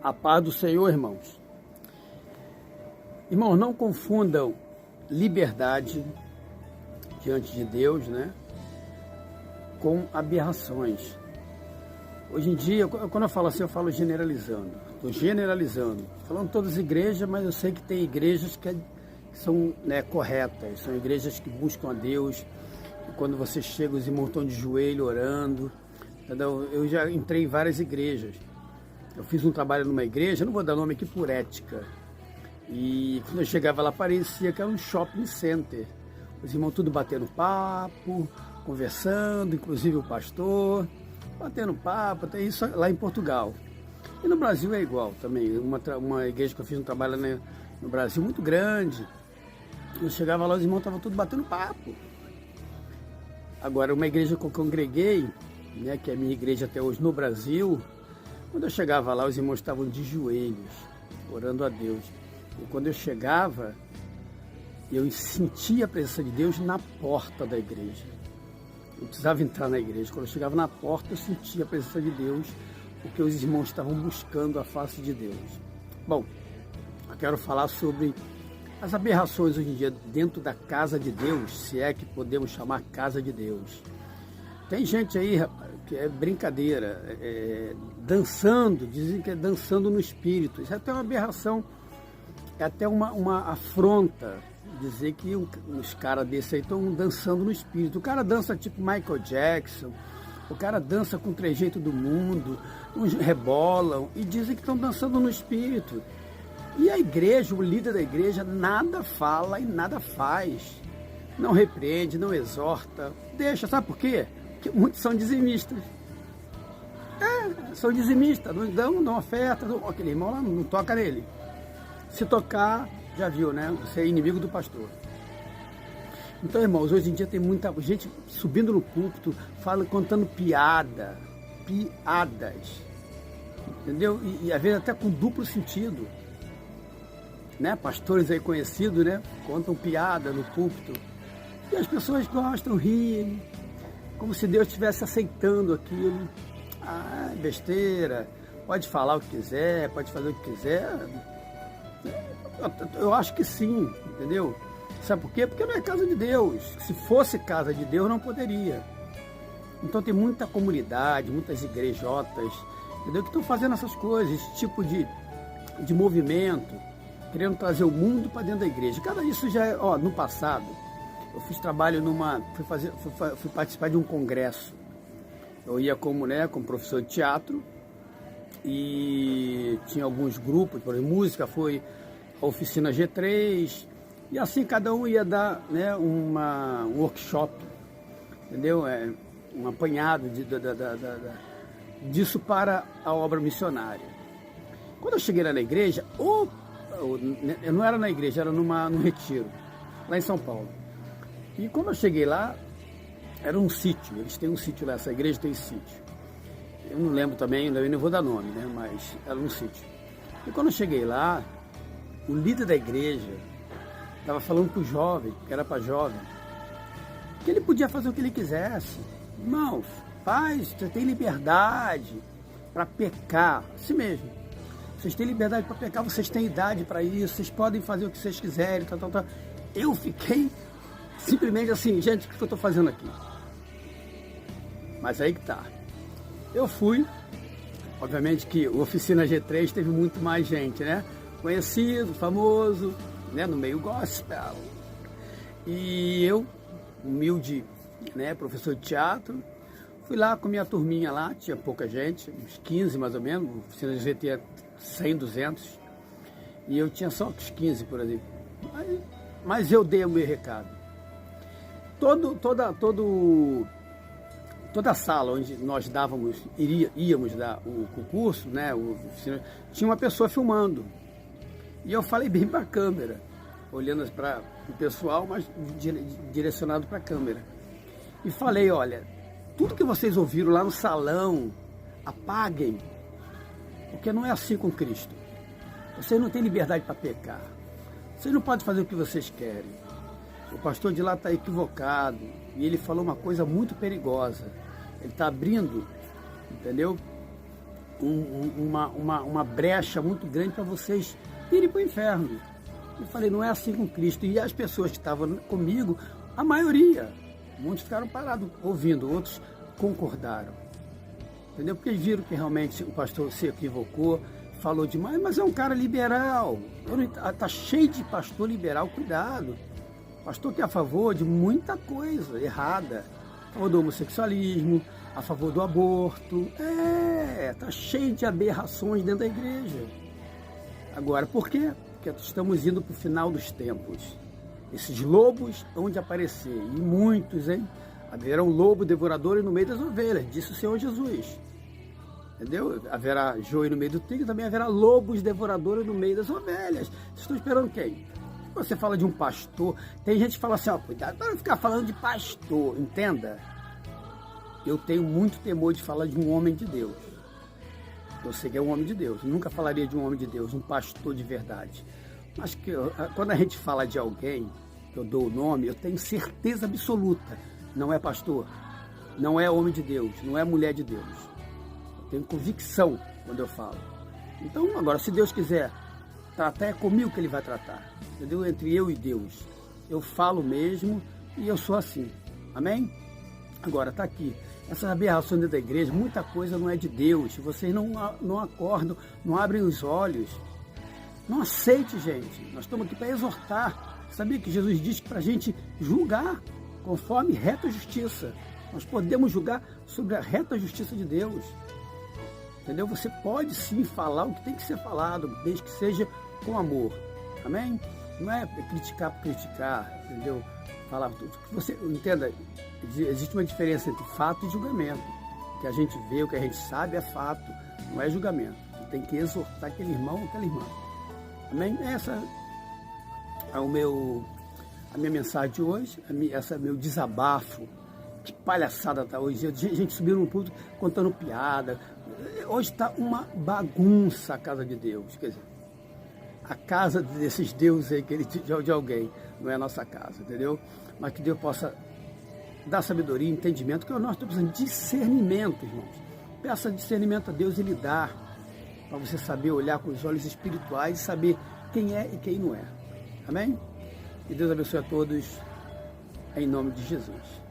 A paz do Senhor, irmãos. Irmãos, não confundam liberdade diante de Deus, né, com aberrações. Hoje em dia, quando eu falo assim, eu falo generalizando. Estou generalizando. Falando todas as igrejas, mas eu sei que tem igrejas que são, né, corretas. São igrejas que buscam a Deus. E quando você chega, os irmãos estão de joelho orando. Entendeu? Eu já entrei em várias igrejas. Eu fiz um trabalho numa igreja, não vou dar nome aqui por ética. E quando eu chegava lá, parecia que era um shopping center. Os irmãos tudo batendo papo, conversando, inclusive o pastor, batendo papo, até isso lá em Portugal. E no Brasil é igual também. Uma igreja que eu fiz um trabalho no Brasil muito grande. Eu chegava lá, os irmãos estavam tudo batendo papo. Agora, uma igreja que eu congreguei, né, que é a minha igreja até hoje no Brasil, quando eu chegava lá, os irmãos estavam de joelhos, orando a Deus. E quando eu chegava, eu sentia a presença de Deus na porta da igreja. Eu precisava entrar na igreja. Quando eu chegava na porta, eu sentia a presença de Deus, porque os irmãos estavam buscando a face de Deus. Bom, eu quero falar sobre as aberrações hoje em dia dentro da casa de Deus, se é que podemos chamar casa de Deus. Tem gente aí, rapaz, que é brincadeira, dançando, dizem que é dançando no espírito. Isso é até uma aberração, é até uma afronta dizer que uns caras desses aí estão dançando no espírito. O cara dança tipo Michael Jackson, o cara dança com o trejeito do mundo, uns rebolam e dizem que estão dançando no espírito. E a igreja, o líder da igreja, nada fala e nada faz. Não repreende, não exorta, deixa, sabe por quê? Porque muitos são dizimistas. São dizimistas, não oferta, aquele irmão lá não toca nele. Se tocar, já viu, né? Você é inimigo do pastor. Então, irmãos, hoje em dia tem muita gente subindo no púlpito, contando piadas, entendeu? E às vezes até com duplo sentido, né? Pastores aí conhecidos, né? Contam piada no púlpito. E as pessoas gostam, riem, como se Deus estivesse aceitando aquilo. Ah, besteira, pode falar o que quiser, pode fazer o que quiser. Eu acho que sim, entendeu? Sabe por quê? Porque não é casa de Deus. Se fosse casa de Deus, não poderia. Então tem muita comunidade, muitas igrejotas, entendeu? Que estão fazendo essas coisas, esse tipo de movimento, querendo trazer o mundo para dentro da igreja. Cara, isso já é, no passado, eu fiz trabalho fui participar de um congresso. Eu ia como professor de teatro e tinha alguns grupos, por exemplo, música foi a oficina G3, e assim cada um ia dar, né, um workshop, entendeu? Um apanhado disso para a obra missionária. Quando eu cheguei lá na igreja, eu não era na igreja, era num retiro, lá em São Paulo. E quando eu cheguei lá, era um sítio, eles têm um sítio lá, essa igreja tem sítio. Eu não lembro também, eu não vou dar nome, né? Mas era um sítio. E quando eu cheguei lá, o líder da igreja estava falando para o jovem, que era para jovem, que ele podia fazer o que ele quisesse. Irmãos, você tem liberdade para pecar, assim mesmo. Vocês têm liberdade para pecar, vocês têm idade para isso, vocês podem fazer o que vocês quiserem, tal. Eu fiquei simplesmente assim, gente, o que eu estou fazendo aqui? Mas aí que tá. Eu fui, obviamente que o Oficina G3 teve muito mais gente, né? Conhecido, famoso, né? No meio gospel. E eu, humilde, né? Professor de teatro, fui lá com minha turminha lá, tinha pouca gente, uns 15 mais ou menos, a Oficina G3 tinha 100, 200, e eu tinha só uns 15, por exemplo. Mas eu dei o meu recado. Toda a sala onde nós íamos dar o concurso, né, tinha uma pessoa filmando. E eu falei bem para a câmera, olhando para o pessoal, mas direcionado para a câmera. E falei, olha, tudo que vocês ouviram lá no salão, apaguem, porque não é assim com Cristo. Vocês não têm liberdade para pecar. Vocês não podem fazer o que vocês querem. O pastor de lá está equivocado e ele falou uma coisa muito perigosa. Ele está abrindo, entendeu? uma brecha muito grande para vocês irem para o inferno. Eu falei, não é assim com Cristo. E as pessoas que estavam comigo, a maioria, muitos ficaram parados ouvindo, outros concordaram. Entendeu? Porque viram que realmente o pastor se equivocou, falou demais, mas é um cara liberal. Está cheio de pastor liberal, cuidado. Pastor que é a favor de muita coisa errada. A favor do homossexualismo, a favor do aborto. Está cheio de aberrações dentro da igreja. Agora, por quê? Porque estamos indo para o final dos tempos. Esses lobos hão de aparecer, e muitos, hein? Haverá um lobo devorador no meio das ovelhas, disse o Senhor Jesus. Entendeu? Haverá joio no meio do trigo, também haverá lobos devoradores no meio das ovelhas. Vocês estão esperando quem? Você fala de um pastor, tem gente que fala assim, ó, cuidado para não ficar falando de pastor, entenda? Eu tenho muito temor de falar de um homem de Deus. Eu sei que é um homem de Deus, eu nunca falaria de um homem de Deus, um pastor de verdade. Mas quando a gente fala de alguém, que eu dou o nome, eu tenho certeza absoluta, não é pastor, não é homem de Deus, não é mulher de Deus. Eu tenho convicção quando eu falo. Então, agora, se Deus quiser tratar, é comigo que Ele vai tratar, entendeu? Entre eu e Deus. Eu falo mesmo e eu sou assim, amém? Agora, está aqui. Essas aberrações dentro da igreja, muita coisa não é de Deus. Vocês não acordam, não abrem os olhos. Não aceite, gente. Nós estamos aqui para exortar. Sabia que Jesus disse para a gente julgar conforme reta justiça. Nós podemos julgar sobre a reta justiça de Deus. Entendeu? Você pode sim falar o que tem que ser falado, desde que seja com amor. Amém? Não é criticar por criticar, entendeu? Falar tudo. Você entenda, existe uma diferença entre fato e julgamento. O que a gente vê, o que a gente sabe é fato, não é julgamento. Você tem que exortar aquele irmão ou aquela irmã. Amém? Essa é a minha mensagem de hoje, esse é meu desabafo. Que palhaçada tá hoje. A gente subiu no púlpito contando piada. Hoje está uma bagunça a casa de Deus. Quer dizer, a casa desses deuses aí, de alguém, não é a nossa casa, entendeu? Mas que Deus possa dar sabedoria, entendimento, que nós estamos precisando de discernimento, irmãos. Peça discernimento a Deus e Ele dá, para você saber olhar com os olhos espirituais e saber quem é e quem não é. Amém? Que Deus abençoe a todos, em nome de Jesus.